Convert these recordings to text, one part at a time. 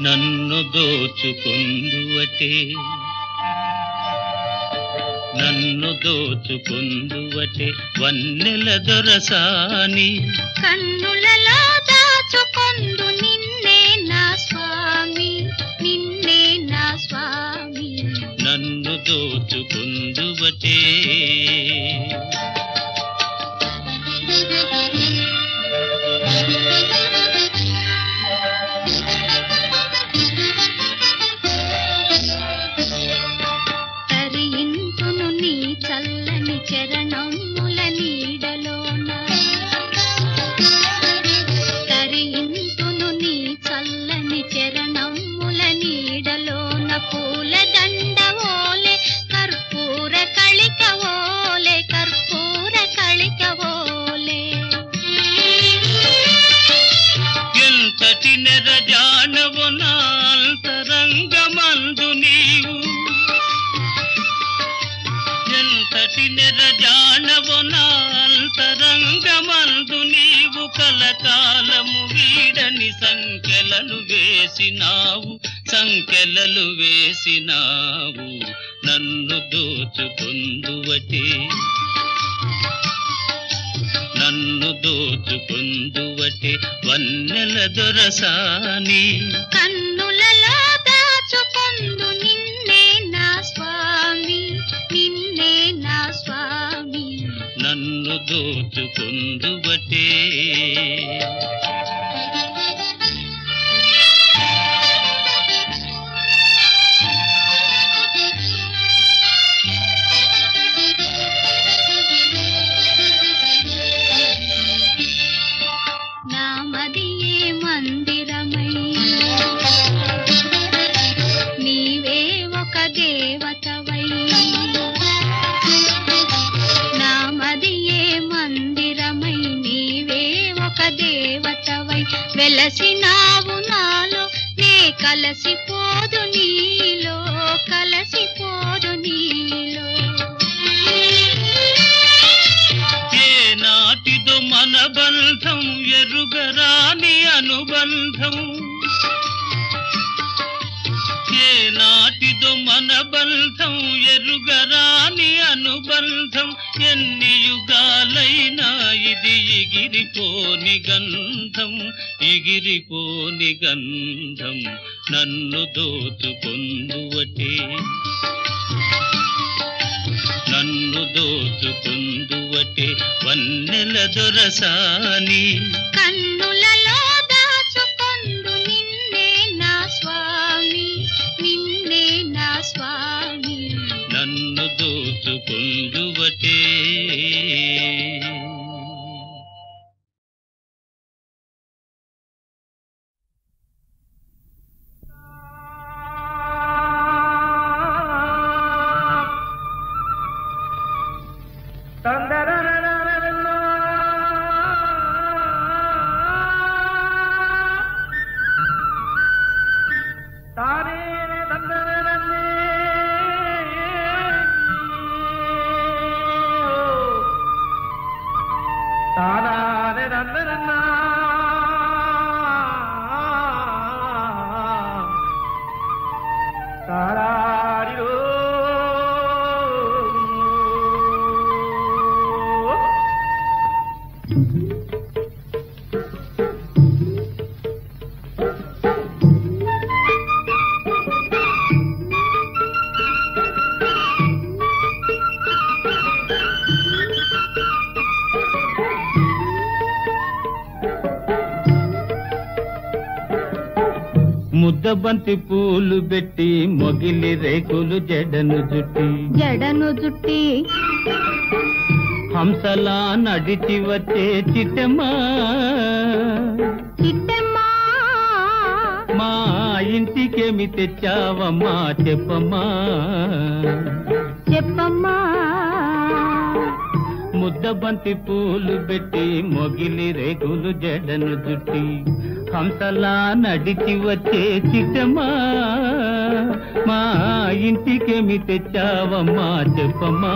నన్ను దోచుకొందువటే నన్ను దోచుకొందువటే వన్నెల దొరసాని కన్నులలో దాచుకొందు నిన్నే నా స్వామి నిన్నే నా స్వామి నన్ను దోచుకొందువటే చల్లని చరణముల నీడలోన తరింతును నీ చల్లని చరణముల నీడలోన పూల దండవోలే కర్పూర కళికవోలే కర్పూర కళికవోలే ఎంతటి నెరజానవు నా అంతరంగమందు నీవు ఎంతటి నెరజానవు నా అంతరంగమందు నీవు కలకాలము వీడని సంఖ్యలను వేసినావు నన్ను దోచుకొందువటే నన్ను దోచుకొందువటే వన్నెల దొరసాని కన్నులలో దాచుకొందు నిన్నే నా స్వామి నిన్నే నా స్వామి నన్ను దోచుకొందువటే నామదియే మందిరమై నీవే ఒక దేవతవై నామదియే మందిరమై నీవే ఒక దేవతవై వెలసినావు నాలో నే కలసిపోదు నీలో కలసిపోదు నీలో ఏనాటిదో మన బంధం ఎరుగరాని అనుబంధం ఏనాటిదో మన బంధం ఎరుగరాని అనుబంధం ఎన్ని యుగాలైనా ఇది ఎగిరిపోని గంధం నన్ను దోచుకొందువటే నన్ను దోచుకొందువటే వన్నెల దొరసాని కన్నులలో దాచుకొందు నిన్నే నా స్వామి నిన్నే నా స్వామి నన్ను దోచుకొందువటే ముద్దబంతి పూలు పెట్టి మొగిలి రేకులు జడను జుట్టి హంసలా నడిచి వచ్చే చిట్టమ్మా మా ఇంటికేమి తెచ్చావమ్మా చెప్పమ్మా ముద్దబంతి పూలు పెట్టి మొగిలి రేకులు జడను జుట్టి హంసలా నడిచి వచ్చే చిట్టమ్మా మా ఇంటికేమి తెచ్చావమ్మా చెప్పమ్మా.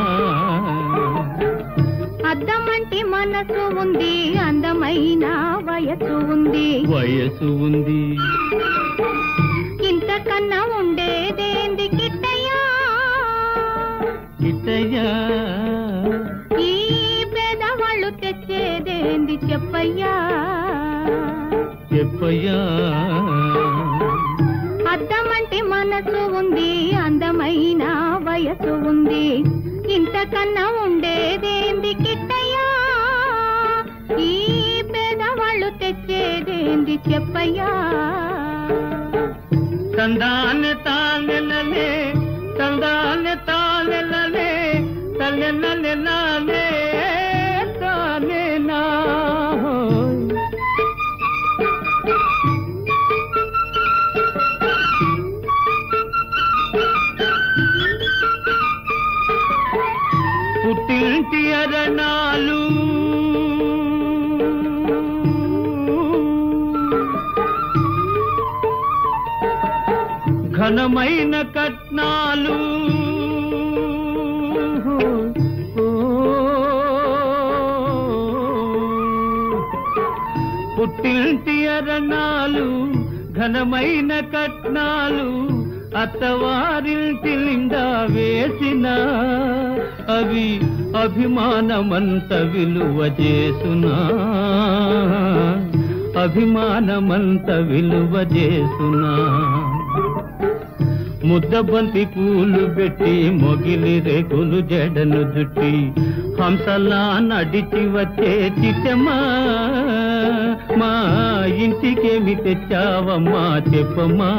అద్దమంటి మనసు ఉంది, అందమైన వయసు ఉంది. వయసు ఉంది, ఇంతకన్నా ఉండేదేంది కిట్టయ్యా. కిట్టయ్యా ఈ పేదవాళ్ళు తెచ్చేదేంది చెప్పయ్యా. చెప్పయ్యా. అద్దమంటి మనసు ఉంది, అందమైన వయసు ఉంది. ఇంతకన్నా ఉండేదేంది కిట్టయ్యా. ఈ పేదవాళ్ళు తెచ్చేదేంది చెప్పయ్యా. తందాన్ని తానెలలే, తందాన్ని తానెలలే, తల్లెనలెనాలే తానేనా. పుట్టింటి అరణాలు ఘనమైన కట్నాలు, పుట్టింటి అరణాలు ఘనమైన కట్నాలు అత్తవారింటి నిండా వేసిన అవి అభిమానమంత విలువ చేసునా. అభిమానమంత విలువ చేసునా. ముద్దబంతి పూలు పెట్టి మొగిలి రేకులు జడను జుట్టి హంసలా నడిచి వచ్చే చిట్టమ్మా. మా ఇంటికేమి తెచ్చావమ్మా చెప్పమ్మా.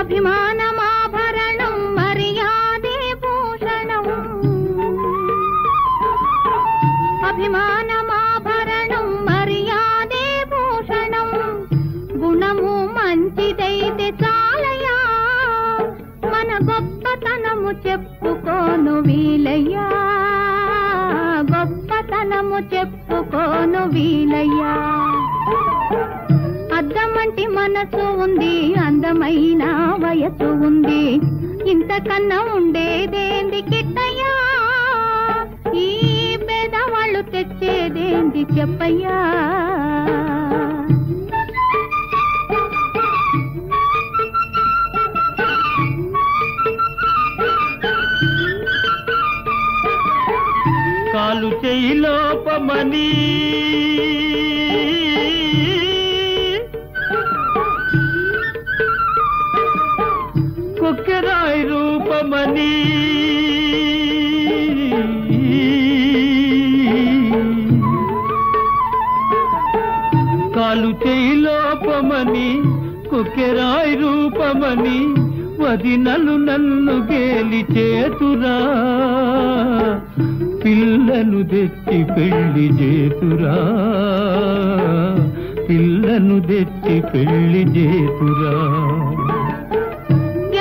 అభిమానమాభరణం మర్యాదే భూషణం. అభిమానమాభరణం మర్యాదే భూషణం. గుణము మంచిదైతే చాలయ్యా. మన గొప్పతనము చెప్పుకోను వీలయ్యా. గొప్పతనము చెప్పుకోను వీలయ్యా. అద్దమంటి మనసు ఉంది, అందమైన వయసు ఉంది. ఇంతకన్నా ఉండేదేంది కిట్టయ్యా. ఈ పేదవాళ్ళు తెచ్చేదేంది చెప్పయ్యా. కాలు చెయ్యి లోపమని కొక్కెరాయి రూపమని కాలు చెయ్యి లోపమని కొక్కెరాయి రూపమని వదినలు నన్ను గేలి చేతురా. పిల్లను తెచ్చి పెళ్లి చేతురా. పిల్లను తెచ్చి పెళ్లి చేతురా.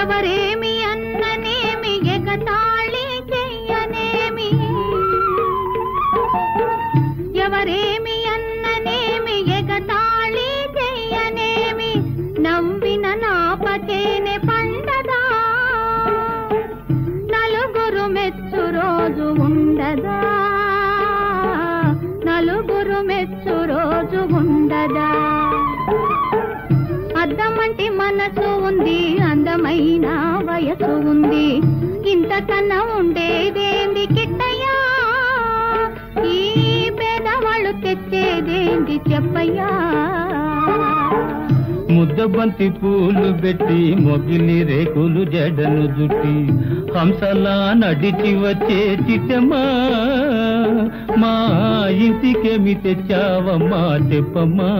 ఎవరేమి అన్ననేమి ఎగతాళి చెయ్యనేమి. ఎవరేమి అన్ననేమి ఎగతాళి చెయ్యనేమి. నవ్విన నాపచేనే పండదా. నలుగురు మెచ్చు రోజు ఉండదా. నలుగురు మెచ్చు రోజు ఉండదా. అద్దమంటి మనసు ఉంది, అందమైన వయసు ఉంది. ఇంతకన్నా ఉండేదేంది కిట్టయ్యా. ఈ పేదవాళ్ళు తెచ్చేదేంది చెప్పయ్యా. ముద్దబంతి పూలు పెట్టి మొగిలి రేకులు జడను జుట్టి హంసలా నడిచి వచ్చే చిట్టమ్మా మా ఇంటికేమి తెచ్చావమ్మా చెప్పమ్మా.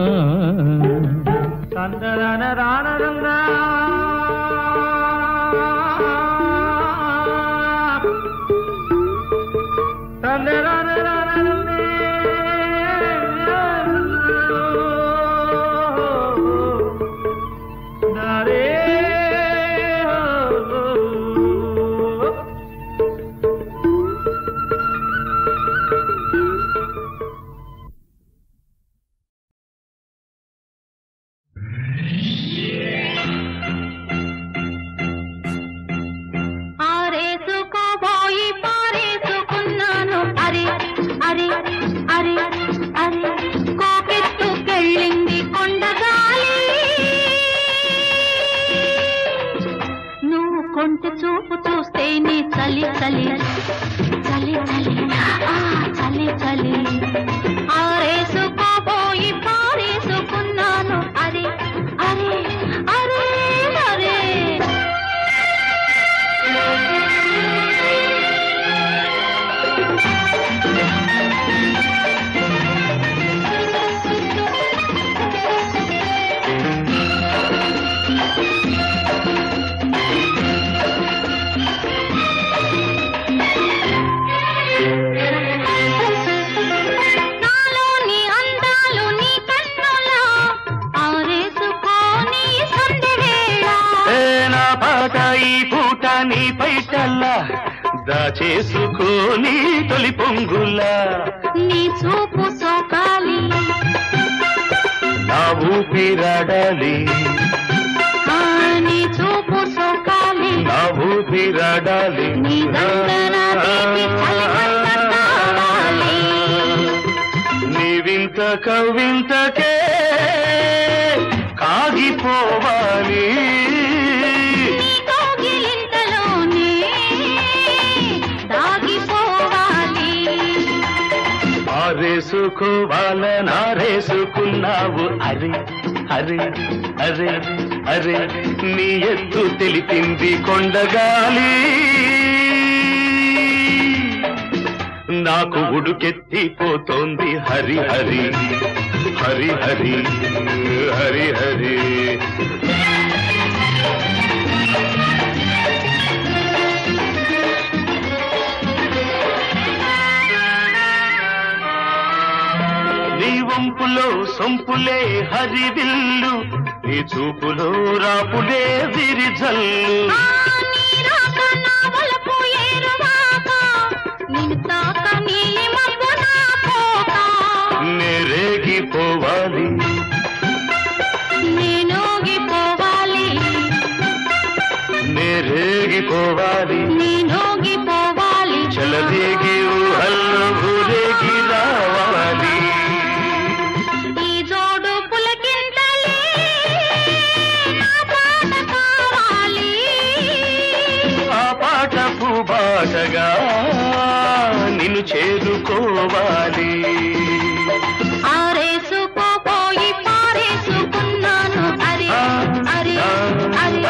చూపు చూస్తే నీ చలి చలి చలి చలి చలి చలి ఆరేసుకోబోయి పారేసుకున్నాను అరే అరే అరే అరే. ఈ పూట నీ పైటల్లా దాచేసుకోని తొలి పొంగులా నీ చూపు సోకాలి నా ఊపిరాడాలి నీ చూపు సోకాలి నా ఊపిరాడాలి నీ గంగన తీపి చలిమంట కావాలి. నీ వింత కవింతకే కాగిపోవాలి ఆరేసుకోవాలనారేసుకున్నావు అరే అరే అరే అరే నీ ఎత్తు తెలిపింది కొండగాలి నాకు ఉడుకెత్తిపోతోంది హరి హరి హరి హరి హరి హరి. నీ వంపులో సొంపులే హరివిల్లు నీ చూపులో రాపులే విరిజల్లు నేరేగిపోవాలి నేనోగిపోవాలి నేరేగిపోవాలి నేనోగిపోవాలి చలదేగి ఊహల్లో ఊరేగి రావాలి ఈ జోడు పులకింతలే నా పాట కావాలి ఆ పాట పూబాటగా నిన్ను చేరుకోవాలి ఆరేసుకోపోయి పారేసుకున్నాను అరే అరే అరే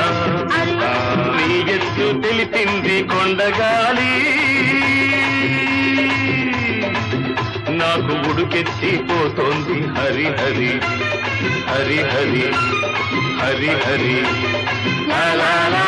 అరే. నీ ఎత్తు తెలిపింది కొండగాలి నాకు ఉడుకెత్తిపోతోంది హరి హరి హరి హరి హరి హరి. లా లా లా